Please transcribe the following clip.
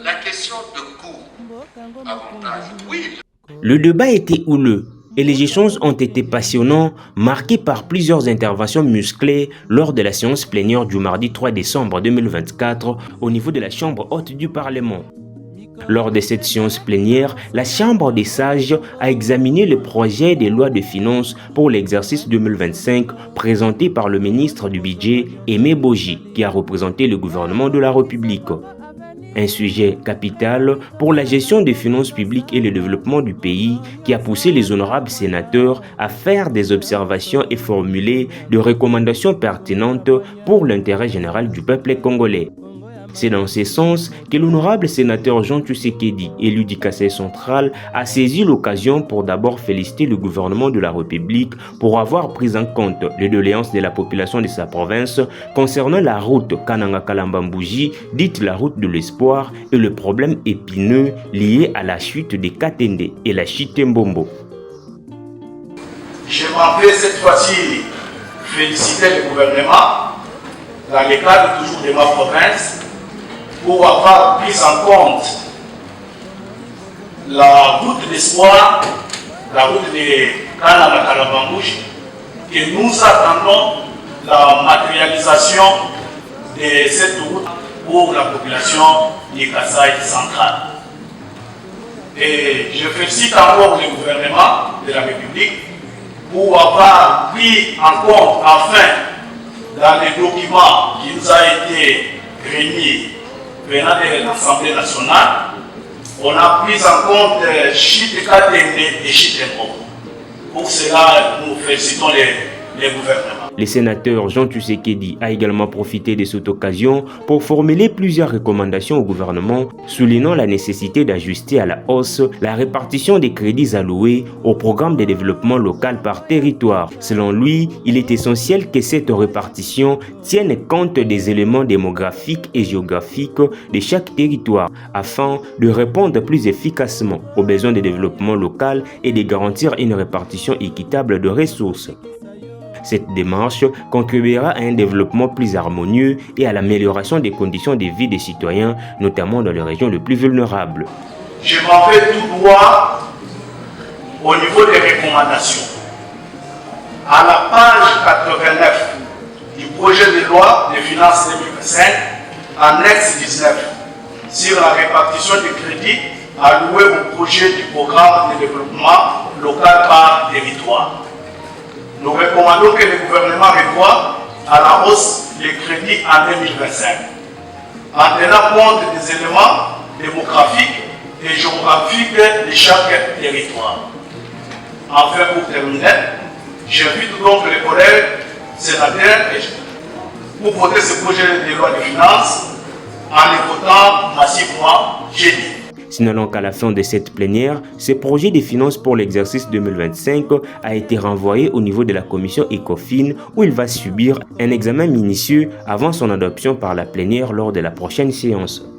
La question de coût, avantage, oui. Le débat était houleux et les échanges ont été passionnants, marqués par plusieurs interventions musclées lors de la séance plénière du mardi 3 décembre 2024 au niveau de la Chambre haute du Parlement. Lors de cette séance plénière, la Chambre des sages a examiné le projet de loi de finances pour l'exercice 2025 présenté par le ministre du Budget, Aimé Boji, qui a représenté le gouvernement de la République. Un sujet capital pour la gestion des finances publiques et le développement du pays qui a poussé les honorables sénateurs à faire des observations et formuler des recommandations pertinentes pour l'intérêt général du peuple congolais. C'est dans ce sens que l'honorable sénateur Jean Tshisekedi, élu du Kasaï central, a saisi l'occasion pour d'abord féliciter le gouvernement de la République pour avoir pris en compte les doléances de la population de sa province concernant la route Kananga-Kalamba-Mbouji, dite la route de l'espoir, et le problème épineux lié à la chute des Katende et la Chitembombo. J'aimerais cette fois-ci féliciter le gouvernement dans le cadre toujours de ma province pour avoir pris en compte la route de l'espoir, la route de Kananga-Kalamba-Mbouji, que nous attendons la matérialisation de cette route pour la population du Kasaï central. Et je félicite encore le gouvernement de la République pour avoir pris en compte, enfin, dans les documents qui nous a été remis venant de l'Assemblée nationale, on a pris en compte Chite Katende et Chitembo. Pour cela, nous félicitons les gouvernements. Le sénateur Jean Tshisekedi a également profité de cette occasion pour formuler plusieurs recommandations au gouvernement, soulignant la nécessité d'ajuster à la hausse la répartition des crédits alloués au programme de développement local par territoire. Selon lui, il est essentiel que cette répartition tienne compte des éléments démographiques et géographiques de chaque territoire afin de répondre plus efficacement aux besoins de développement local et de garantir une répartition équitable de ressources. Cette démarche contribuera à un développement plus harmonieux et à l'amélioration des conditions de vie des citoyens, notamment dans les régions les plus vulnérables. Je m'en vais tout droit au niveau des recommandations. À la page 89 du projet de loi de finances 2025, annexe 19, sur la répartition des crédits alloués au projet du programme de développement local par territoire. Nous recommandons que le gouvernement revoie à la hausse les crédits en 2025, en tenant compte des éléments démographiques et géographiques de chaque territoire. Enfin, pour terminer, j'invite donc les collègues sénateurs pour voter ce projet de loi de finances en le votant massivement jeudi. Signalons qu'à la fin de cette plénière, ce projet de finances pour l'exercice 2025 a été renvoyé au niveau de la commission ECOFIN où il va subir un examen minutieux avant son adoption par la plénière lors de la prochaine séance.